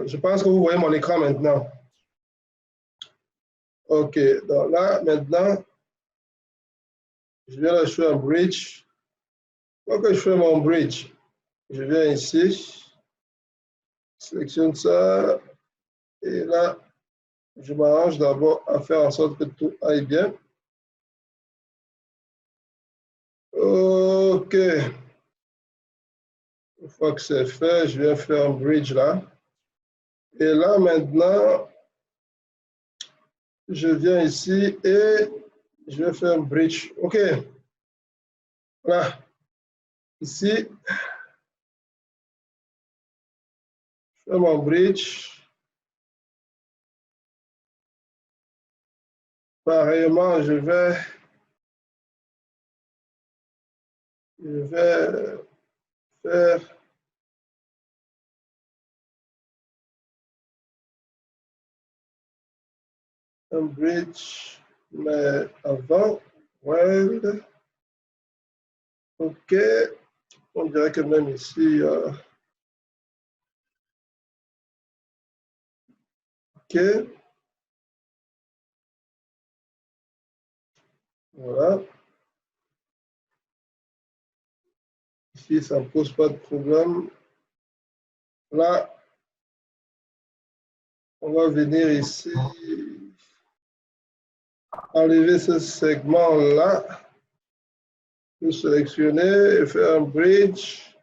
Je pense que vous voyez mon écran maintenant. OK, donc là, maintenant, je viens d'acheter un bridge. Quand je fais mon bridge, je viens ici, sélectionne ça, et là, je m'arrange d'abord à faire en sorte que tout aille bien. OK. Une fois que c'est fait, je viens faire un bridge là. Et là, maintenant, je viens ici et je vais faire un bridge. OK. Voilà. Ici, je fais mon bridge. Pareillement, je vais faire un bridge, mais avant, well, OK. On dirait que même ici, OK. Voilà. Ici, ça ne pose pas de problème. Là, on va venir ici, enlever ce segment-là, le sélectionner et faire un bridge.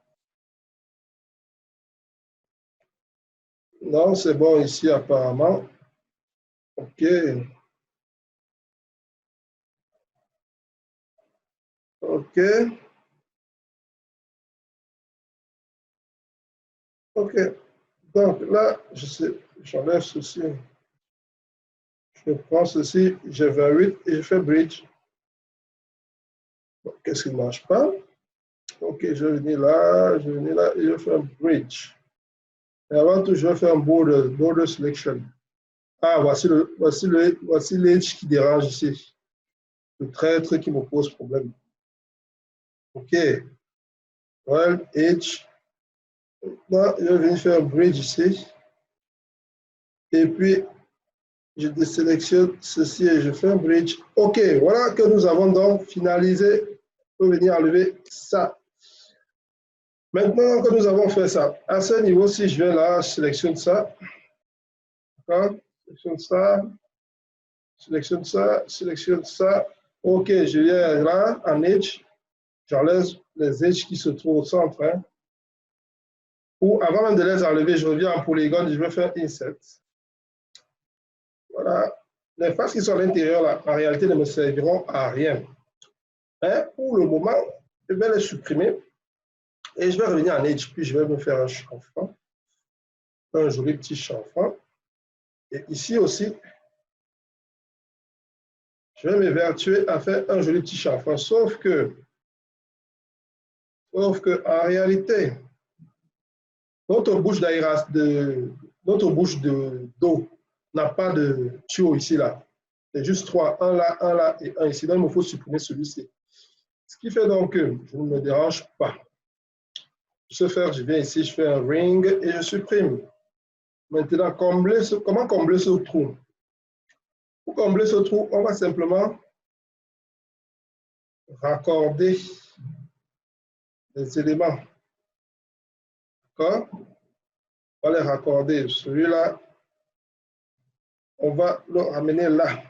Non, c'est bon ici apparemment. OK. OK. OK. Donc là, j'enlève ceci. Je prends ceci, je varie et je fais bridge. Bon, qu'est-ce qui ne marche pas? OK, je vais venir là et je fais un bridge. Et avant tout, je vais faire un border selection. Ah, voici l'edge qui dérange ici. Le traître qui me pose problème. OK. Well, edge. Là, je vais faire un bridge ici. Et puis, je désélectionne ceci et je fais un bridge. OK, voilà que nous avons donc finalisé. On peut venir enlever ça. Maintenant que nous avons fait ça, à ce niveau, si je viens là, je sélectionne ça. D'accord? Sélectionne ça. Sélectionne ça. Sélectionne ça. OK, je viens là, en edge. J'enlève les edges qui se trouvent au centre. Hein. Ou avant même de les enlever, je reviens en polygone et je vais faire insert. Voilà. Les faces qui sont à l'intérieur, là, en réalité, ne me serviront à rien. Mais pour le moment, je vais les supprimer et je vais revenir en edge. Puis je vais me faire un chanfrein, un joli petit chanfrein. Et ici aussi, je vais m'évertuer à faire un joli petit chanfrein. Sauf que en réalité, notre bouche d'eau n'a pas de tuyau ici, là. C'est juste trois, un là et un ici. Donc, il me faut supprimer celui-ci. Ce qui fait donc que je ne me dérange pas. Pour ce faire, je viens ici, je fais un ring et je supprime. Maintenant, comment combler ce trou? Pour combler ce trou, on va simplement raccorder les éléments. D'accord? On va les raccorder. Celui-là, on va le ramener là.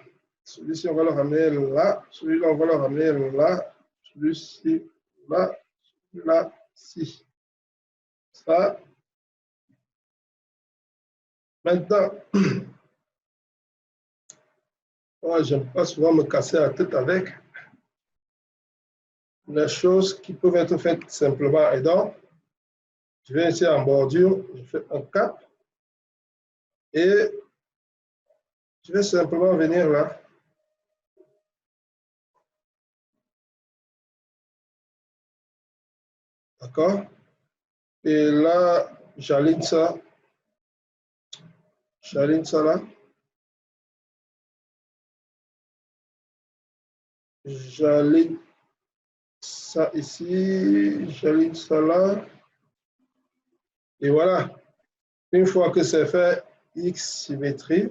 Celui-ci, on va le ramener là. Celui-là, on va le ramener là. Celui-ci, là. Celui-là, ci. Ça. Maintenant, moi, je n'aime pas souvent me casser la tête avec les choses qui peuvent être faites simplement. Et donc, je vais ici en bordure, je fais un cap et je vais simplement venir là. D'accord? Et là, j'aligne ça. J'aligne ça là. J'aligne ça ici. J'aligne ça là. Et voilà. Une fois que c'est fait, X symétrie.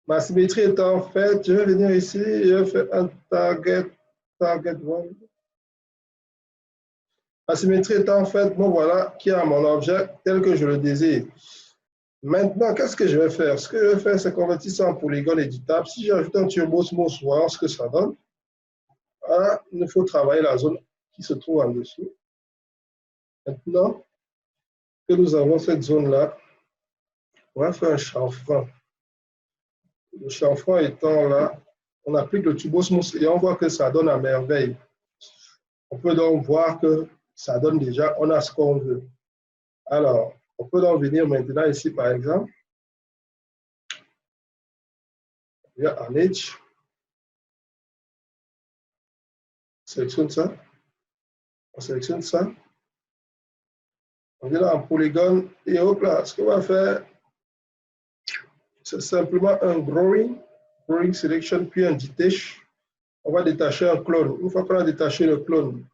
Ma symétrie étant faite, je vais venir ici et je vais faire un target 1. La symétrie étant faite, bon voilà, qui a mon objet tel que je le désire. Maintenant, qu'est-ce que je vais faire? Ce que je vais faire, c'est convertir ça en polygone éditable. Si j'ajoute un turbosmos, voyons ce que ça donne. Ah, il faut travailler la zone qui se trouve en dessous. Maintenant que nous avons cette zone-là, on va faire un chanfrein. Le chanfrein étant là, on applique le turbosmos et on voit que ça donne à merveille. On peut donc voir que ça donne déjà, on a ce qu'on veut. Alors, on peut donc venir maintenant ici, par exemple, en Edge, sélectionne ça, on sélectionne ça, on vient là en polygone et hop là, ce qu'on va faire, c'est simplement un drawing selection, puis un detach. On va détacher un clone. Une fois qu'on a détaché le clone,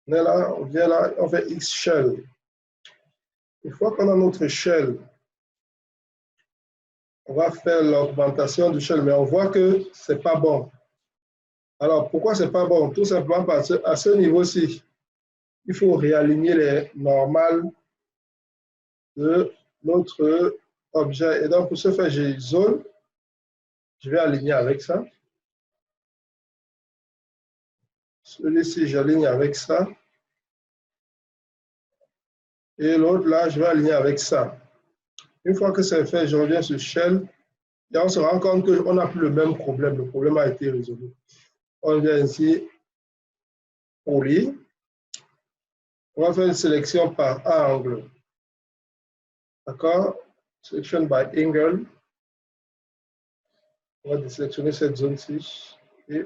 on est là, on vient là, on fait X shell. Une fois qu'on a notre shell, on va faire l'augmentation du shell, mais on voit que ce n'est pas bon. Alors, pourquoi ce n'est pas bon? Tout simplement parce qu'à ce niveau-ci, il faut réaligner les normales de notre objet. Et donc, pour ce faire, j'ai zone. Je vais aligner avec ça. Celui-ci, j'aligne avec ça. Et l'autre, là, je vais aligner avec ça. Une fois que c'est fait, je reviens sur Shell. Et on se rend compte qu'on n'a plus le même problème. Le problème a été résolu. On vient ici, poly. On va faire une sélection par angle. D'accord? Selection by angle. On va désélectionner cette zone-ci. Et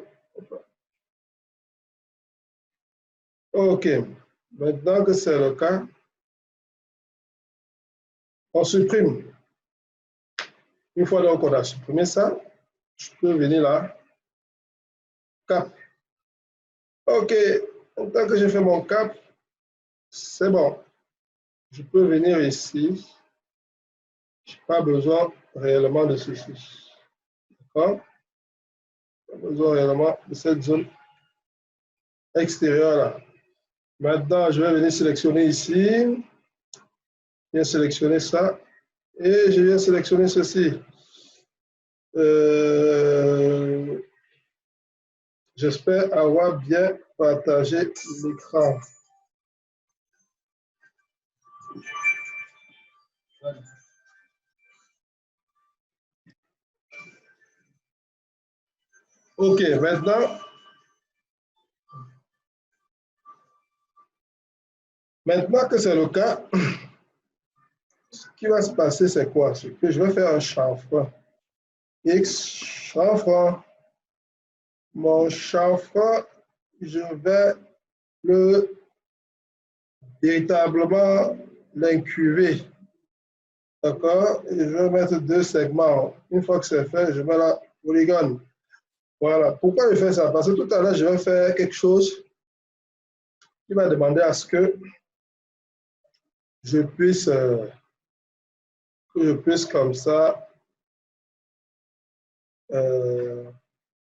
OK. Maintenant que c'est le cas, on supprime. Une fois donc qu'on a supprimé ça, je peux venir là, cap. OK. Tant que j'ai fait mon cap, c'est bon. Je peux venir ici. Je n'ai pas besoin réellement de ceci. D'accord? Pas besoin réellement de cette zone extérieure là. Maintenant, je vais venir sélectionner ici. Je viens sélectionner ça. Et je viens sélectionner ceci. J'espère avoir bien partagé l'écran. OK, maintenant que c'est le cas, ce qui va se passer, c'est quoi? C'est que je vais faire un chanfrein. X chanfrein. Mon chanfrein, je vais le véritablement l'incuver. D'accord? Et je vais mettre 2 segments. Une fois que c'est fait, je mets la polygone. Voilà. Pourquoi je fais ça? Parce que tout à l'heure, je vais faire quelque chose qui va demander à ce que je puisse comme ça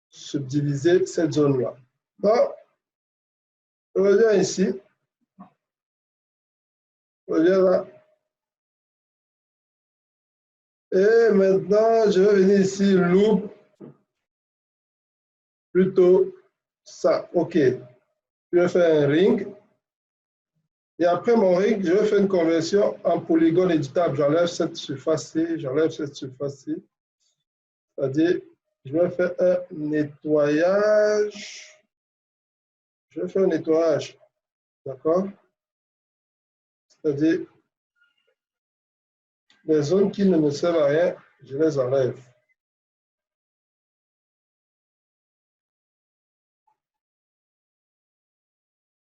subdiviser cette zone-là. Donc, je reviens ici. Je reviens là. Et maintenant, je vais venir ici, loop, plutôt ça. OK. Je vais faire un ring. Et après mon ring, je vais faire une conversion en polygone éditable. J'enlève cette surface-ci, j'enlève cette surface-ci. C'est-à-dire, je vais faire un nettoyage. Je vais faire un nettoyage. D'accord? C'est-à-dire, les zones qui ne me servent à rien, je les enlève.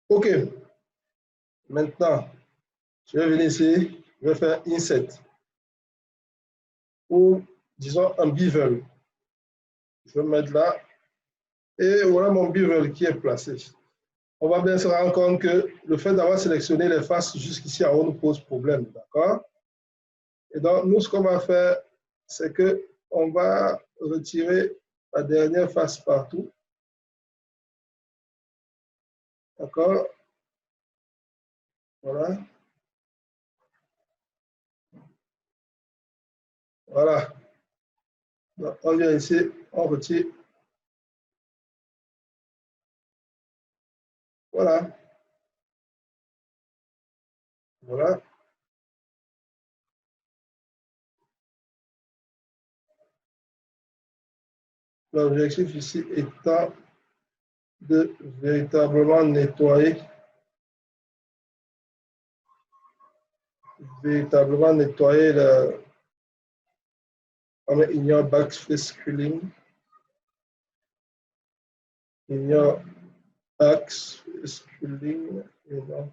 OK. Maintenant, je vais venir ici, je vais faire Insert. Ou, disons, un bevel. Je vais mettre là. Et voilà mon bevel qui est placé. on va bien se rendre compte que le fait d'avoir sélectionné les faces jusqu'ici en haut nous pose problème, d'accord? Et donc, nous, ce qu'on va faire, c'est qu'on va retirer la dernière face partout, d'accord? Voilà. Voilà. Donc, on vient ici, on retire. Voilà. Voilà. L'objectif ici étant de véritablement nettoyer le. On met ignore backface scrolling, ignore backface scrolling, et donc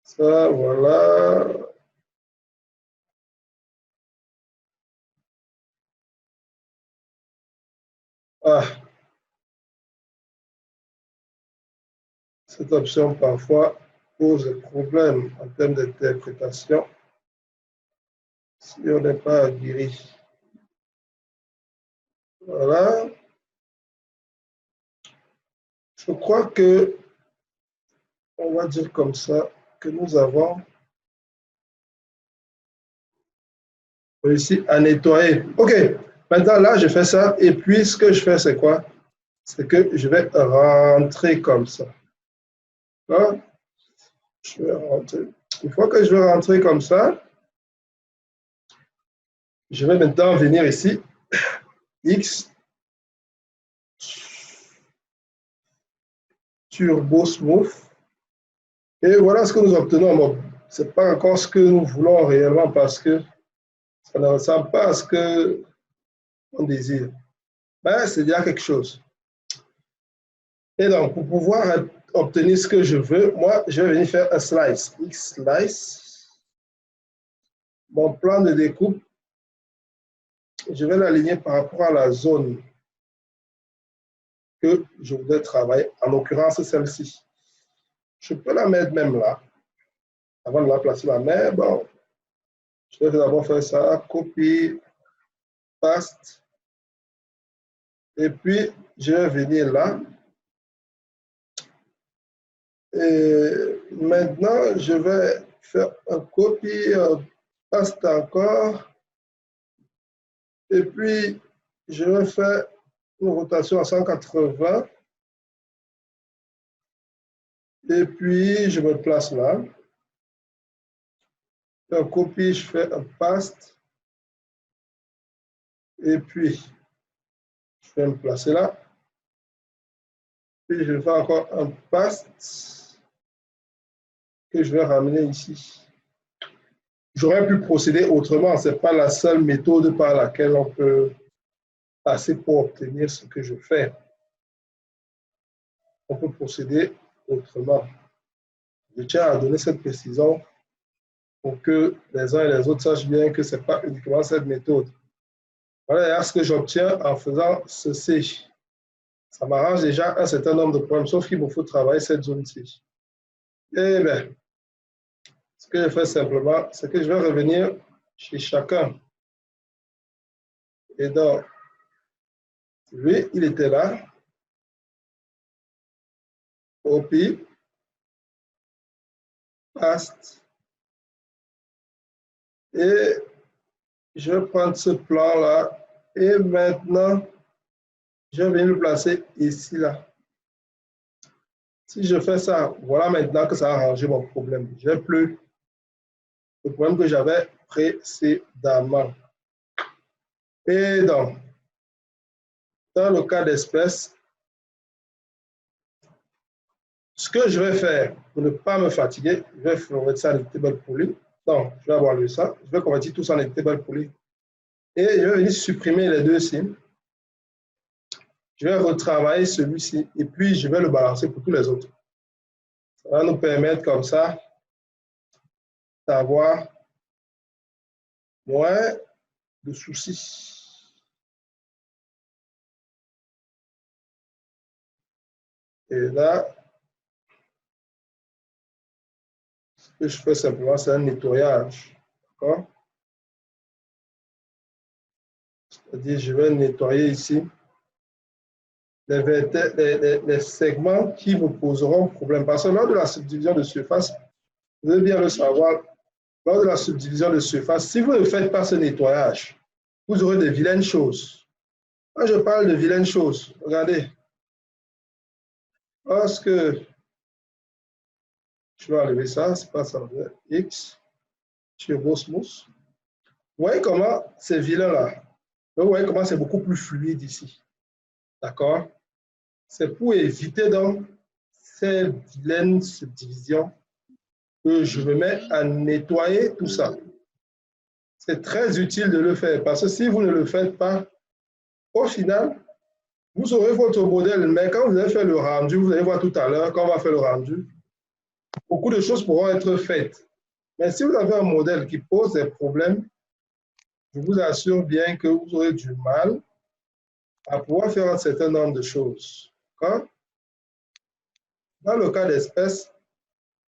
ça, voilà. Ah, cette option parfois pose problème en termes d'interprétation si on n'est pas aguerri. Voilà. Je crois que, on va dire comme ça, que nous avons réussi à nettoyer. OK. Maintenant, là, je fais ça. Et puis, ce que je fais, c'est quoi? C'est que je vais rentrer comme ça. D'accord? Je vais rentrer. Une fois que je vais rentrer comme ça, je vais maintenant venir ici, X, Turbo Smooth. Et voilà ce que nous obtenons. Bon, ce n'est pas encore ce que nous voulons réellement parce que ça ne ressemble pas à ce qu'on désire. Mais c'est déjà quelque chose. Et donc, pour pouvoir obtenir ce que je veux, moi, je vais venir faire un slice. X slice. Mon plan de découpe, je vais l'aligner par rapport à la zone que je voudrais travailler, en l'occurrence celle-ci. Je peux la mettre même là, avant de la placer là, mais bon, je vais d'abord faire ça, copie, paste, et puis je vais venir là. Et maintenant, je vais faire un copie, paste encore, et puis je vais faire une rotation à 180, et puis je me place là. Un copie, je fais un paste, et puis je vais me placer là. Puis je vais faire encore un paste que je vais ramener ici. J'aurais pu procéder autrement, ce n'est pas la seule méthode par laquelle on peut passer pour obtenir ce que je fais. On peut procéder autrement. Je tiens à donner cette précision pour que les uns et les autres sachent bien que ce n'est pas uniquement cette méthode. Voilà ce que j'obtiens en faisant ceci. Ça m'arrange déjà un certain nombre de problèmes, sauf qu'il me faut travailler cette zone-ci. Eh bien, ce que je fais simplement, c'est que je vais revenir chez chacun. Et donc, lui, il était là. Copie, paste. Et je vais prendre ce plan-là. Et maintenant, je vais le placer ici, là. Si je fais ça, voilà maintenant que ça a arrangé mon problème. Je n'ai plus le problème que j'avais précédemment. Et donc, dans le cas d'espèce, ce que je vais faire pour ne pas me fatiguer, je vais convertir ça en editable poly. Donc, je vais avoir lu ça. Je vais convertir tout ça en editable poly. Et je vais venir supprimer les deux signes. Je vais retravailler celui-ci et puis je vais le balancer pour tous les autres. Ça va nous permettre comme ça d'avoir moins de soucis. Et là, que je fais simplement, c'est un nettoyage. D'accord? C'est-à-dire, je vais nettoyer ici les segments qui vous poseront problème. Parce que lors de la subdivision de surface, vous devez bien le savoir, lors de la subdivision de surface, si vous ne faites pas ce nettoyage, vous aurez de vilaines choses. Quand je parle de vilaines choses, regardez, lorsque je vais enlever ça, c'est pas ça, X, Turbo Smooth, vous voyez comment c'est vilain là. Vous voyez comment c'est beaucoup plus fluide ici. D'accord? C'est pour éviter donc ces vilaines subdivisions que je me mets à nettoyer tout ça. C'est très utile de le faire parce que si vous ne le faites pas, au final, vous aurez votre modèle, mais quand vous allez faire le rendu, vous allez voir tout à l'heure, quand on va faire le rendu, beaucoup de choses pourront être faites. Mais si vous avez un modèle qui pose des problèmes, je vous assure bien que vous aurez du mal à pouvoir faire un certain nombre de choses. Quand, dans le cas d'espèce,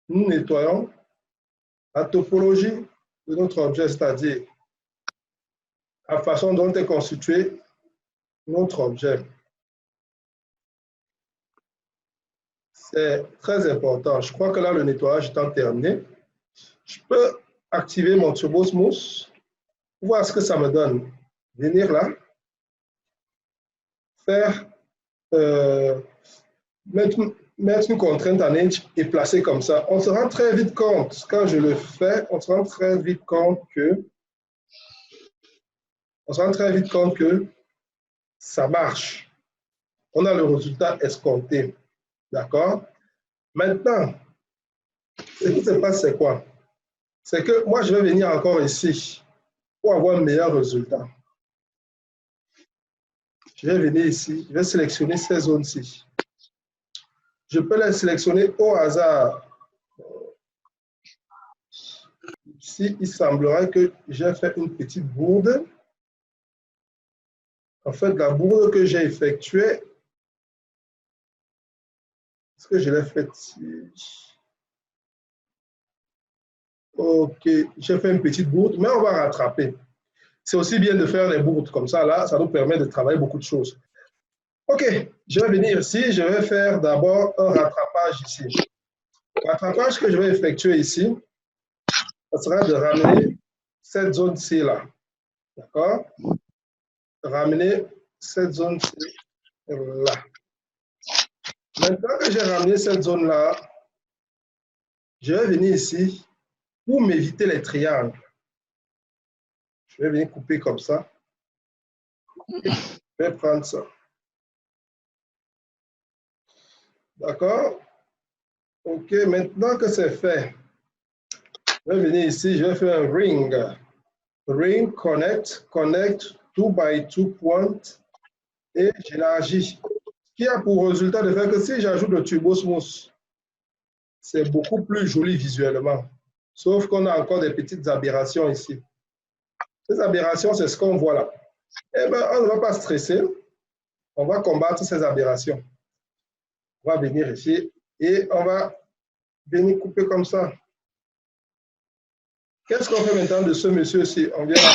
nous nettoyons la topologie de notre objet, c'est-à-dire la façon dont est constitué notre objet. C'est très important. Je crois que là, le nettoyage étant terminé, je peux activer mon Turbo Smooth, voir ce que ça me donne. Venir là, faire, mettre une contrainte en inch et placer comme ça. On se rend très vite compte, quand je le fais, on se rend très vite compte que ça marche. On a le résultat escompté. D'accord? Maintenant, ce qui se passe, c'est quoi? C'est que moi, je vais venir encore ici pour avoir un meilleur résultat. Je vais venir ici, je vais sélectionner ces zones-ci. Je peux les sélectionner au hasard. Ici, il semblerait que j'ai fait une petite bourde. En fait, la bourde que j'ai effectuée, est-ce que je l'ai faite ici? Ok, j'ai fait une petite bourde, mais on va rattraper. C'est aussi bien de faire les bourdes comme ça, là, ça nous permet de travailler beaucoup de choses. Ok, je vais venir ici, je vais faire d'abord un rattrapage ici. Le rattrapage que je vais effectuer ici, ça sera de ramener cette zone-ci là. D'accord? Ramener cette zone-ci là. Maintenant que j'ai ramené cette zone-là, je vais venir ici pour m'éviter les triangles. Je vais venir couper comme ça. Et je vais prendre ça. D'accord? OK, maintenant que c'est fait, je vais venir ici, je vais faire un ring. Ring connect, connect 2 by 2 points et j'élargis. Ce qui a pour résultat de faire que si j'ajoute le Turbo Smooth, c'est beaucoup plus joli visuellement. Sauf qu'on a encore des petites aberrations ici. Ces aberrations, c'est ce qu'on voit là. Eh bien, on ne va pas stresser. On va combattre ces aberrations. On va venir ici et on va venir couper comme ça. Qu'est-ce qu'on fait maintenant de ce monsieur-ci? On vient là.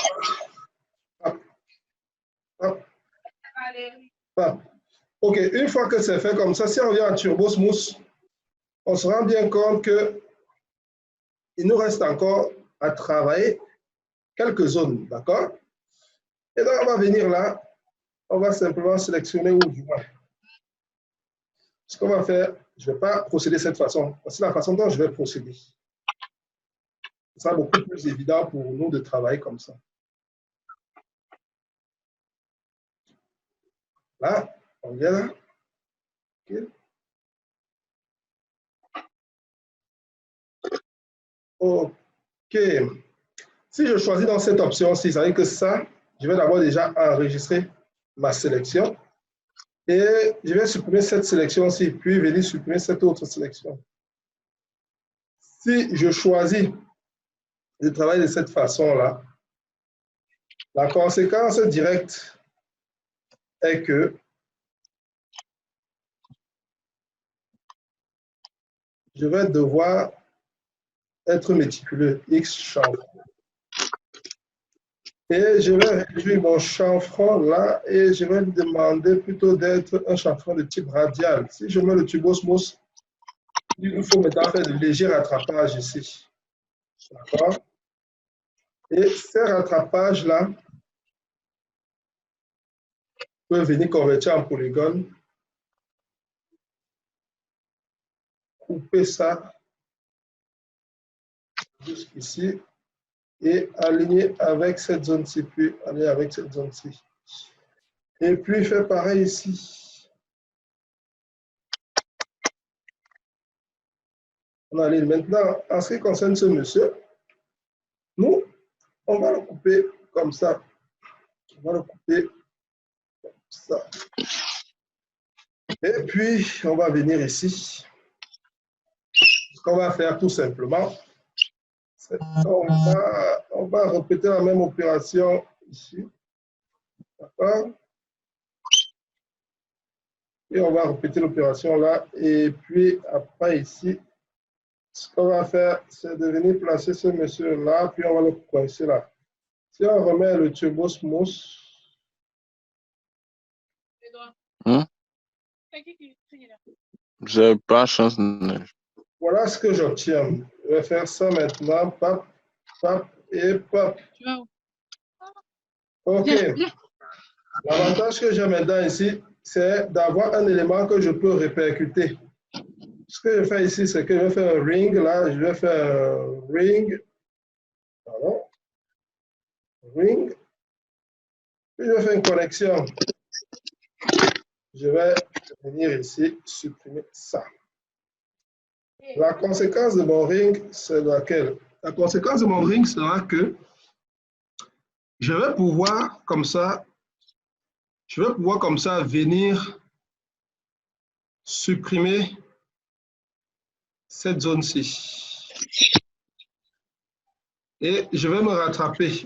Hop, hop, hop. OK, une fois que c'est fait comme ça, si on vient en Turbo Smooth, on se rend bien compte qu'il nous reste encore à travailler quelques zones, d'accord? Et donc, on va venir là, on va simplement sélectionner où du moins. Ce qu'on va faire, je ne vais pas procéder de cette façon. C'est la façon dont je vais procéder. Ce sera beaucoup plus évident pour nous de travailler comme ça. Là, on vient là. OK. OK. Si je choisis dans cette option-ci, ça veut dire que ça, je vais d'abord déjà enregistrer ma sélection et je vais supprimer cette sélection-ci, puis venir supprimer cette autre sélection. Si je choisis de travailler de cette façon-là, la conséquence directe est que je vais devoir être méticuleux, X chanfron. Et je vais réduire mon chanfron là et je vais lui demander plutôt d'être un chanfron de type radial. Si je mets le tubosmos, il nous faut maintenant faire de légers rattrapages ici. D'accord? Et ces rattrapages-là peuvent venir convertir en polygone. Couper ça jusqu'ici et aligner avec cette zone-ci, puis aller avec cette zone-ci. Et puis faire pareil ici. On aligne maintenant. En ce qui concerne ce monsieur, nous, on va le couper comme ça. On va le couper comme ça. Et puis, on va venir ici. Ce qu'on va faire tout simplement, c'est on va répéter la même opération ici. D'accord? Et on va répéter l'opération là. Et puis, après ici, ce qu'on va faire, c'est de venir placer ce monsieur là, puis on va le coincer là. Si on remet le turbosmos, J'ai pas chance. voilà ce que j'obtiens. Je vais faire ça maintenant. Pap, pap et pap. OK. L'avantage que j'ai maintenant ici, c'est d'avoir un élément que je peux répercuter. Ce que je fais ici, c'est que je vais faire un ring. Là, je vais faire un ring. Pardon. Ring. Puis je vais faire une connexion. Je vais venir ici, supprimer ça. La conséquence de mon ring, c'est laquelle? La conséquence de mon ring sera que je vais pouvoir comme ça venir supprimer cette zone-ci. Et je vais me rattraper.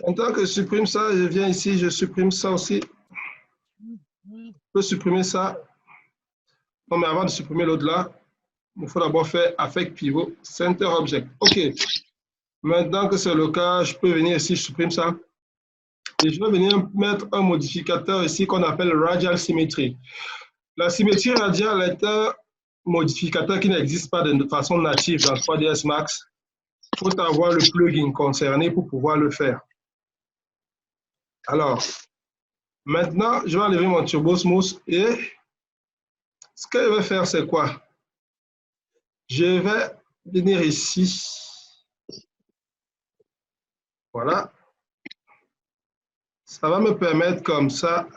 Maintenant que je supprime ça, je viens ici, je supprime ça aussi. Je peux supprimer ça. Non, mais avant de supprimer l'autre là, il faut d'abord faire affect pivot, center object. OK. Maintenant que c'est le cas, je peux venir ici, je supprime ça. Et je vais venir mettre un modificateur ici qu'on appelle Radial Symmetry. La symétrie radiale est un modificateur qui n'existe pas de façon native dans 3ds Max. Il faut avoir le plugin concerné pour pouvoir le faire. Alors, maintenant, je vais enlever mon turbosmos et ce que je vais faire, c'est quoi? Je vais venir ici. Voilà. Ça va me permettre comme ça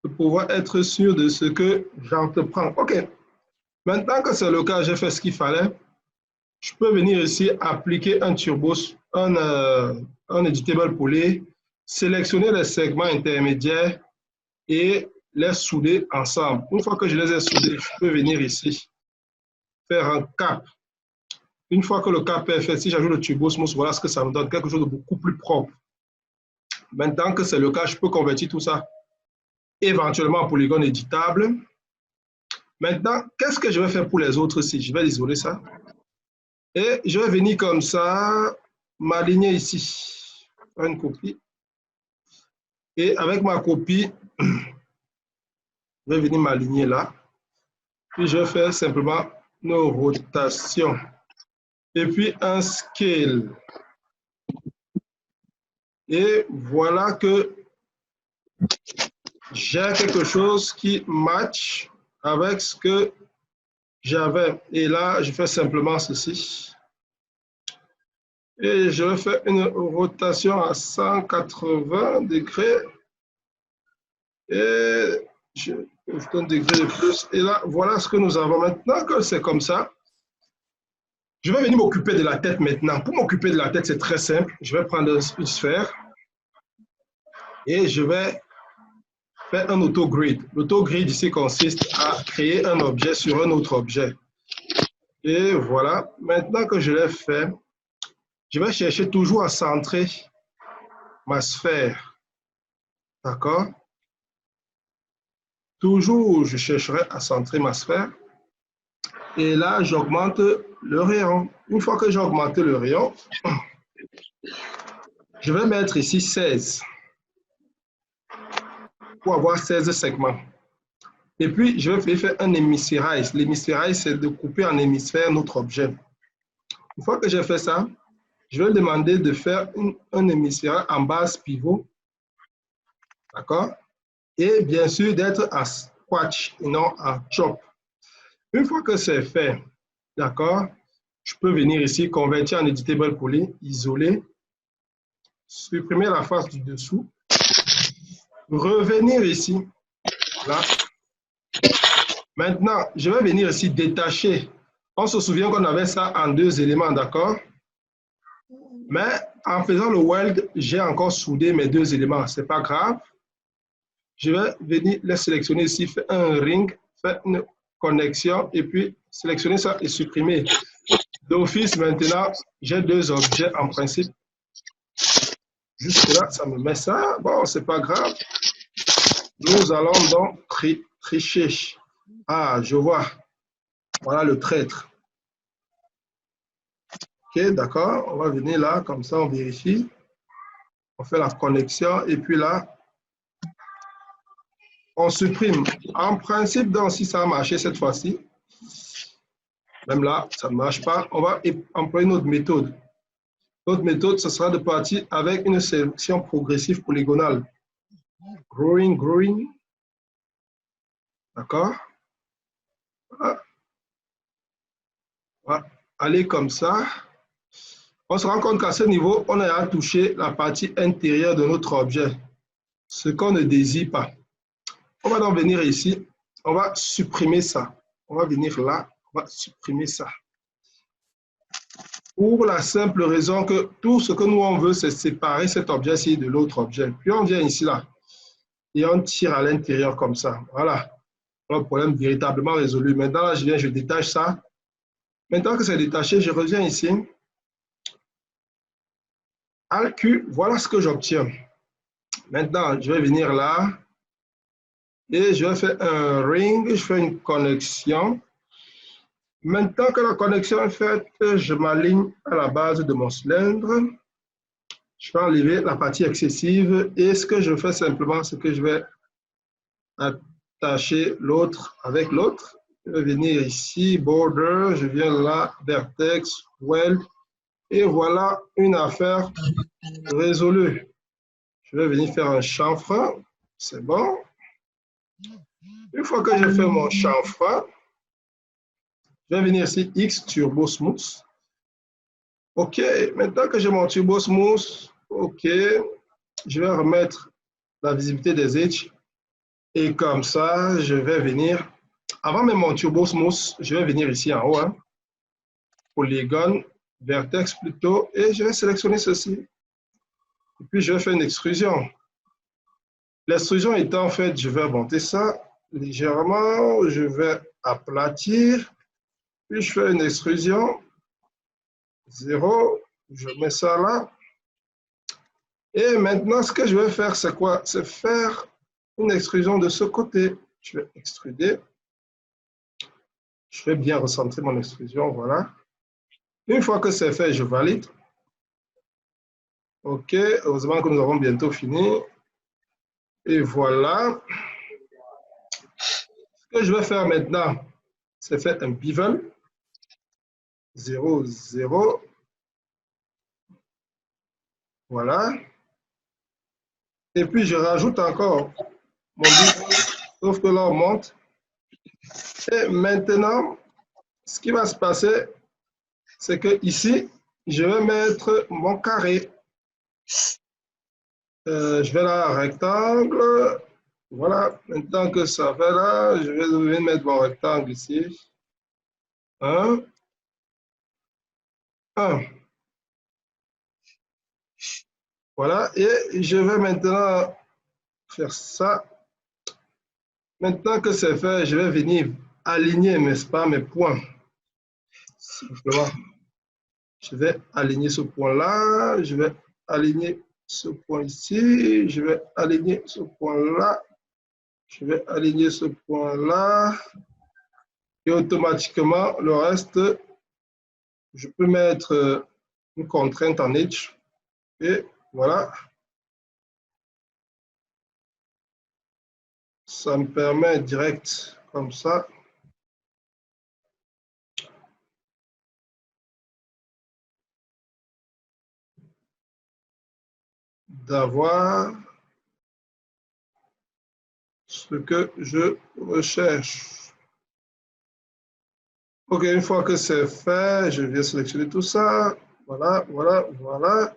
de pouvoir être sûr de ce que j'entreprends. OK. Maintenant que c'est le cas, j'ai fait ce qu'il fallait. Je peux venir ici, appliquer un turbos, un editable poly, sélectionner les segments intermédiaires et les souder ensemble. Une fois que je les ai soudés, je peux venir ici, faire un cap. Une fois que le cap est fait, si j'ajoute le turbosmos, voilà ce que ça me donne, quelque chose de beaucoup plus propre. Maintenant que c'est le cas, je peux convertir tout ça éventuellement en polygone éditable. Maintenant, qu'est-ce que je vais faire pour les autres ici? Je vais isoler ça. Et je vais venir comme ça, m'aligner ici. Faire une copie. Et avec ma copie, je vais venir m'aligner là. Puis je vais faire simplement une rotation. Et puis un scale. Et voilà que j'ai quelque chose qui match avec ce que j'avais. Et là, je fais simplement ceci. Et je vais faire une rotation à 180 degrés. Et je un degré de plus. Et là, voilà ce que nous avons. Maintenant que c'est comme ça, je vais venir m'occuper de la tête maintenant. Pour m'occuper de la tête, c'est très simple. Je vais prendre une sphère et je vais faire un auto-grid. L'auto-grid ici consiste à créer un objet sur un autre objet. Et voilà. Maintenant que je l'ai fait, je vais chercher toujours à centrer ma sphère. D'accord? toujours, je chercherai à centrer ma sphère. Et là, j'augmente le rayon. Une fois que j'ai augmenté le rayon, je vais mettre ici 16 pour avoir 16 segments. Et puis, je vais faire un hémisphérage. L'hémisphérage, c'est de couper en hémisphère notre objet. Une fois que j'ai fait ça, je vais demander de faire un hémisphère en base pivot. D'accord? Et bien sûr, d'être en squash et non en chop. Une fois que c'est fait, d'accord, je peux venir ici, convertir en editable poly, isoler, supprimer la face du dessous, revenir ici, là. Maintenant, je vais venir ici détacher. On se souvient qu'on avait ça en 2 éléments, d'accord? Mais en faisant le weld, j'ai encore soudé mes 2 éléments. Ce n'est pas grave. Je vais venir les sélectionner ici, faire un ring, faire une connexion et puis sélectionner ça et supprimer. D'office, maintenant, j'ai 2 objets en principe. Jusque-là, ça me met ça. Bon, ce n'est pas grave. Nous allons donc tricher. Ah, je vois. Voilà le traître. OK, d'accord. On va venir là, comme ça, on vérifie. On fait la connexion et puis là, on supprime. En principe, donc, si ça a marché cette fois-ci, même là, ça ne marche pas, on va employer notre méthode. Notre méthode, ce sera de partir avec une sélection progressive polygonale. Growing, growing. D'accord? Voilà. On va aller comme ça. On se rend compte qu'à ce niveau, on a touché la partie intérieure de notre objet, ce qu'on ne désire pas. On va donc venir ici, on va supprimer ça. On va venir là, on va supprimer ça. Pour la simple raison que tout ce que nous on veut, c'est séparer cet objet-ci de l'autre objet. Puis on vient ici, là, et on tire à l'intérieur comme ça. Voilà. Le problème véritablement résolu. Maintenant, là, je viens, je détache ça. Maintenant que c'est détaché, je reviens ici. Alt Q, voilà ce que j'obtiens. Maintenant, je vais venir là et je vais faire un ring, je fais une connexion. Maintenant que la connexion est faite, je m'aligne à la base de mon cylindre. Je vais enlever la partie excessive et ce que je fais simplement, c'est que je vais attacher l'autre avec l'autre. Je vais venir ici, border, je viens là, vertex, weld, et voilà une affaire résolue. Je vais venir faire un chanfre, c'est bon. Une fois que j'ai fait mon chanfre, je vais venir ici, X Turbo Smooth. OK, maintenant que j'ai mon Turbo Smooth, OK, je vais remettre la visibilité des edges. Et comme ça, je vais venir, avant même mon Turbo Smooth, je vais venir ici en haut, hein, polygone, vertex plutôt, et je vais sélectionner ceci. Et puis, je vais faire une extrusion. L'extrusion étant faite, je vais monter ça légèrement, je vais aplatir, puis je fais une extrusion, 0, je mets ça là. Et maintenant, ce que je vais faire, c'est quoi? C'est faire une extrusion de ce côté. Je vais extruder. Je vais bien recentrer mon extrusion, voilà. Une fois que c'est fait, je valide. OK, heureusement que nous avons bientôt fini. Et voilà. Ce que je vais faire maintenant, c'est faire un bevel. 0, 0. Voilà. Et puis, je rajoute encore mon bevel, sauf que là, on monte. Et maintenant, ce qui va se passer, c'est que ici, je vais mettre mon carré. Je vais là, rectangle. Voilà, maintenant que ça fait là, je vais venir mettre mon rectangle ici. 1, 1. Voilà, et je vais maintenant faire ça. Maintenant que c'est fait, je vais venir aligner, n'est-ce pas, mes points. Simplement, je vais aligner ce point-là, je vais aligner ce point ici, je vais aligner ce point-là, Je vais aligner ce point-là. Et automatiquement, le reste, je peux mettre une contrainte en edge. Et voilà. Ça me permet direct, comme ça, d'avoir ce que je recherche. OK, une fois que c'est fait, je viens sélectionner tout ça. Voilà, voilà, voilà.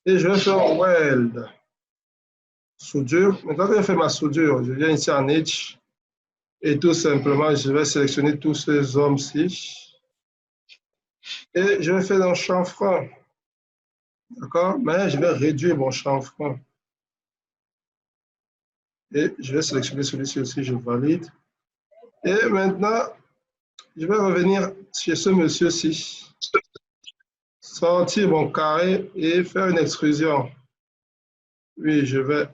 Et je vais faire un weld. Soudure. Maintenant que j'ai fait ma soudure, je viens ici en Edge. Et tout simplement, je vais sélectionner tous ces hommes-ci. Et je vais faire un chanfrein. D'accord? Mais je vais réduire mon chanfrein. Et je vais sélectionner celui-ci aussi, je valide. Et maintenant, je vais revenir chez ce monsieur-ci. Sortir mon carré et faire une extrusion. Oui, je vais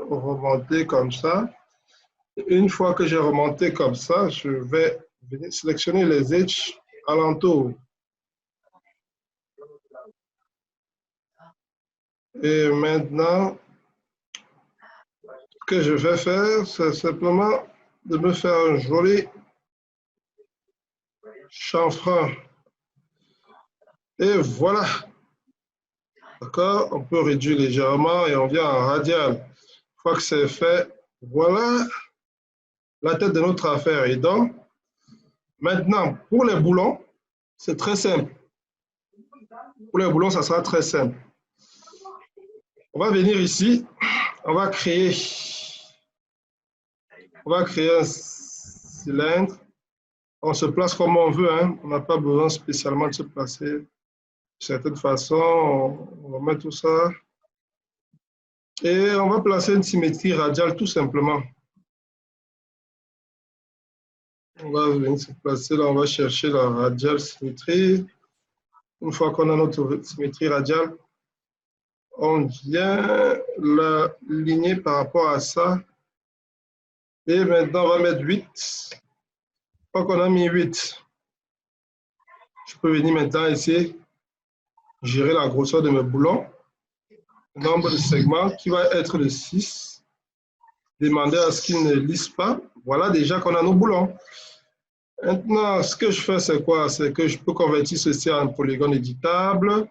remonter comme ça. Une fois que j'ai remonté comme ça, je vais venir sélectionner les edges alentours. Et maintenant, ce que je vais faire, c'est simplement de me faire un joli chanfrein. Et voilà. D'accord? On peut réduire légèrement et on vient en radial. Une fois que c'est fait, voilà la tête de notre affaire. Et donc, maintenant, pour les boulons, c'est très simple. Pour les boulons, ça sera très simple. On va venir ici, on va créer un cylindre. On se place comme on veut, hein. On n'a pas besoin spécialement de se placer de certaine façon. On va mettre tout ça. Et on va placer une symétrie radiale tout simplement. On va venir se placer là, on va chercher la radiale symétrie. Une fois qu'on a notre symétrie radiale, on vient l'aligner par rapport à ça. Et maintenant, on va mettre 8. Une fois qu'on a mis 8, je peux venir maintenant ici, gérer la grosseur de mes boulons. Le nombre de segments qui va être de 6. Demander à ce qu'ils ne lisent pas. Voilà déjà qu'on a nos boulons. Maintenant, ce que je fais, c'est quoi? C'est que je peux convertir ceci en polygone éditable.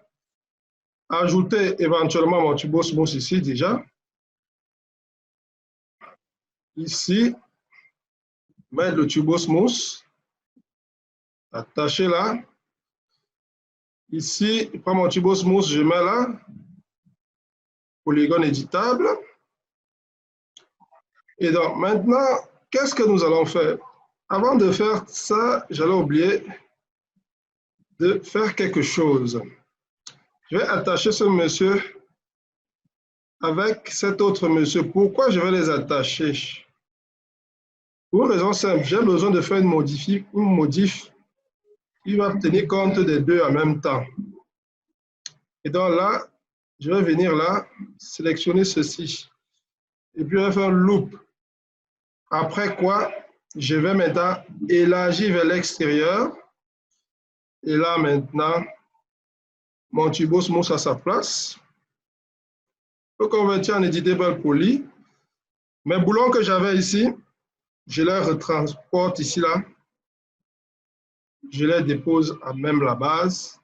Ajouter éventuellement mon turbo smooth ici déjà. Ici, mettre le turbo smooth. Attacher là. Ici, je prends mon turbo smooth, je mets là. Polygone éditable. Et donc, maintenant, qu'est-ce que nous allons faire? Avant de faire ça, j'allais oublier de faire quelque chose. Je vais attacher ce monsieur avec cet autre monsieur. Pourquoi je vais les attacher? Pour une raison simple, j'ai besoin de faire une modif qui va tenir compte des deux en même temps. Et donc là, je vais venir là, sélectionner ceci. Et puis, je vais faire un loop. Après quoi, je vais maintenant élargir vers l'extérieur. Et là, maintenant, mon turbo smooth à sa place. Je peux convertir en editable poly. Mes boulons que j'avais ici, je les retransporte ici, là. Je les dépose à même la base.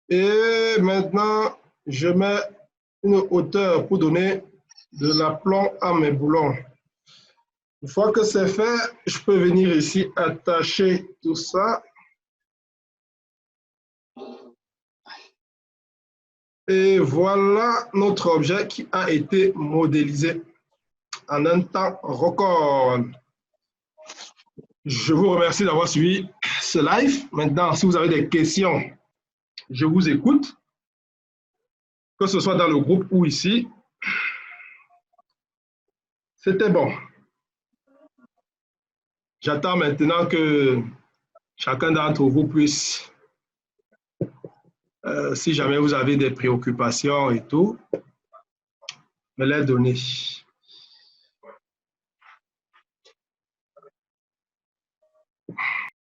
Et maintenant, je mets une hauteur pour donner de l'aplomb à mes boulons. Une fois que c'est fait, je peux venir ici attacher tout ça. Et voilà notre objet qui a été modélisé en un temps record. Je vous remercie d'avoir suivi ce live. Maintenant, si vous avez des questions, je vous écoute, que ce soit dans le groupe ou ici. C'était bon. J'attends maintenant que chacun d'entre vous puisse, si jamais vous avez des préoccupations et tout, me l'est donné.